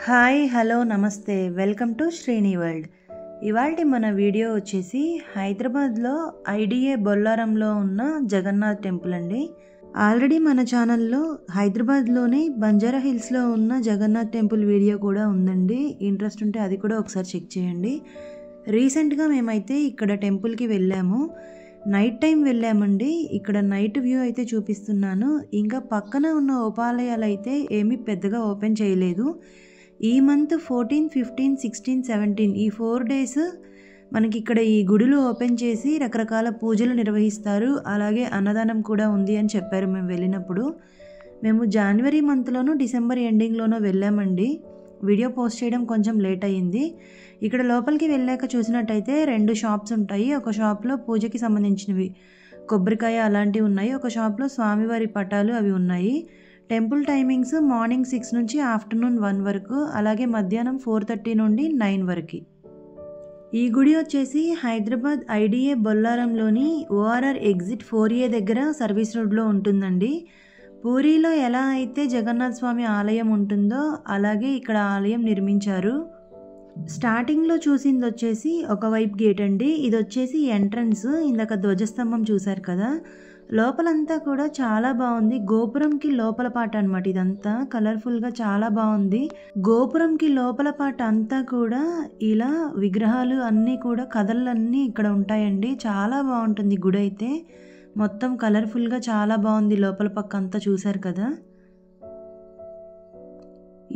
Hi hello నమస్తే welcome to Srini world. ఇవాల్టి మన వీడియో వచ్చేసి హైదరాబాద్లో ఐడిఏ బొల్లారంలో ఉన్న జగన్నాథ్ టెంపుల్ అండి. ఆల్రెడీ మన ఛానల్లో హైదరాబాద్లోనే బంజారా హిల్స్లో ఉన్న జగన్నాథ్ టెంపుల్ వీడియో కూడా ఉందండి. ఇంట్రెస్ట్ ఉంటే అది కూడా ఒకసారి చెక్ చేయండి. రీసెంట్గా మేమైతే ఇక్కడ టెంపుల్కి వెళ్ళాము. నైట్ టైం వెళ్ళామండి. ఇక్కడ నైట్ వ్యూ అయితే చూపిస్తున్నాను. ఇంకా పక్కన ఉన్న ఉపాలయాలు అయితే ఏమీ పెద్దగా ఓపెన్ చేయలేదు. ఈ మంత్ 14, 15, 16, 17 ఈ 4 days మనకి ఇక్కడ ఈ గుడులు ఓపెన్ చేసి రకరకాల పూజలు నిర్వహిస్తారు. అలాగే అన్నదానం కూడా ఉంది అని చెప్పారు మేము వెళ్ళినప్పుడు. మేము జనవరి మంత్లోనూ డిసెంబర్ ఎండింగ్లోనూ వెళ్ళామండి. వీడియో పోస్ట్ చేయడం కొంచెం లేట్ అయ్యింది. ఇక్కడ లోపలికి వెళ్ళాక చూసినట్టయితే 2 షాప్స్ ఉంటాయి. ఒక షాప్లో పూజకి సంబంధించినవి కొబ్బరికాయ అలాంటివి ఉన్నాయి. ఒక షాప్లో స్వామివారి పటాలు అవి ఉన్నాయి. టెంపుల్ టైమింగ్స్ మార్నింగ్ 6 నుంచి ఆఫ్టర్నూన్ 1 వరకు, అలాగే మధ్యాహ్నం 4:30 నుండి 9 వరకు. ఈ గుడి వచ్చేసి హైదరాబాద్ ఐడిఏ బొల్లారంలోని ORR ఎగ్జిట్ 4A దగ్గర సర్వీస్ రోడ్లో ఉంటుందండి. పూరిలో ఎలా అయితే జగన్నాథ స్వామి ఆలయం ఉంటుందో అలాగే ఇక్కడ ఆలయం నిర్మించారు. స్టార్టింగ్లో చూసింది వచ్చేసి ఒకవైపు గేట్ అండి. ఇది వచ్చేసి ఎంట్రన్స్. ఇందాక ధ్వజస్తంభం చూశారు కదా, లోపలంతా కూడా చాలా బాగుంది. గోపురంకి లోపల పాట అనమాట. ఇదంతా కలర్ఫుల్గా చాలా బాగుంది. గోపురంకి లోపల పాట అంతా కూడా ఇలా విగ్రహాలు అన్నీ కూడా కథలన్నీ ఇక్కడ ఉంటాయండి. చాలా బాగుంటుంది గుడి అయితే. మొత్తం కలర్ఫుల్గా చాలా బాగుంది. లోపల పక్క అంతా చూశారు కదా.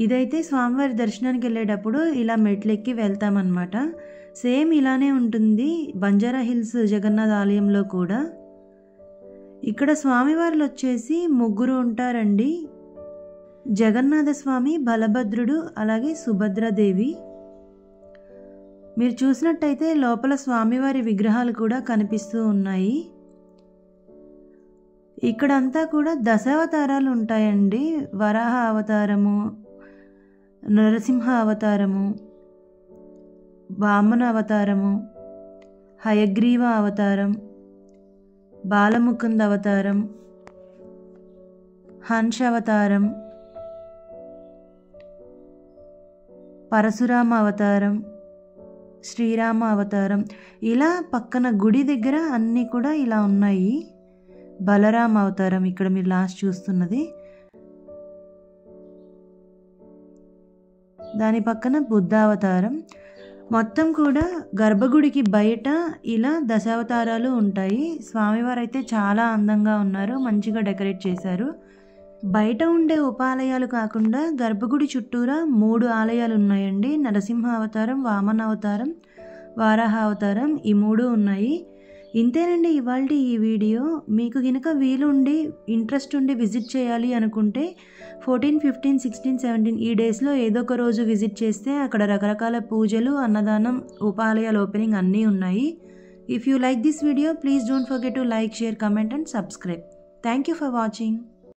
ఇదైతే స్వామివారి దర్శనానికి వెళ్ళేటప్పుడు ఇలా మెట్లెక్కి వెళ్తామన్నమాట. సేమ్ ఇలానే ఉంటుంది బంజారా హిల్స్ జగన్నాథ్ ఆలయంలో కూడా. ఇక్కడ స్వామివార్లు వచ్చేసి 3 ఉంటారండి. జగన్నాథ స్వామి, బలభద్రుడు, అలాగే సుభద్రాదేవి. మీరు చూసినట్టయితే లోపల స్వామివారి విగ్రహాలు కూడా కనిపిస్తూ ఉన్నాయి. ఇక్కడంతా కూడా దశావతారాలు ఉంటాయండి. వరాహ అవతారము, నరసింహ అవతారము, వామన అవతారము, హయగ్రీవ అవతారం, బాలముకుంద అవతారం, హంస అవతారం, పరశురామ అవతారం, శ్రీరామ అవతారం, ఇలా పక్కన గుడి దగ్గర అన్నీ కూడా ఇలా ఉన్నాయి. బలరామ అవతారం ఇక్కడ మీరు లాస్ట్ చూస్తున్నది. దాని పక్కన బుద్ధ అవతారం. మొత్తం కూడా గర్భగుడికి బయట ఇలా దశావతారాలు ఉంటాయి. స్వామివారు అయితే చాలా అందంగా ఉన్నారు. మంచిగా డెకరేట్ చేశారు. బయట ఉండే ఉపాలయాలు కాకుండా గర్భగుడి చుట్టూరా 3 ఆలయాలు ఉన్నాయండి. నరసింహ అవతారం, వామన అవతారం, వారాహ అవతారం, ఈ 3 ఉన్నాయి. ఇంతేనండి ఇవాల్టి ఈ వీడియో. మీకు గినక వీలుండి ఇంట్రెస్ట్ ఉండి విజిట్ చేయాలి అనుకుంటే 14, 15, 16, 17 ఈ డేస్లో ఏదో ఒక రోజు విజిట్ చేస్తే అక్కడ రకరకాల పూజలు, అన్నదానం, ఉపాలయాల ఓపెనింగ్ అన్నీ ఉన్నాయి. If you like this video please don't forget to like, share, comment and subscribe. Thank you for watching.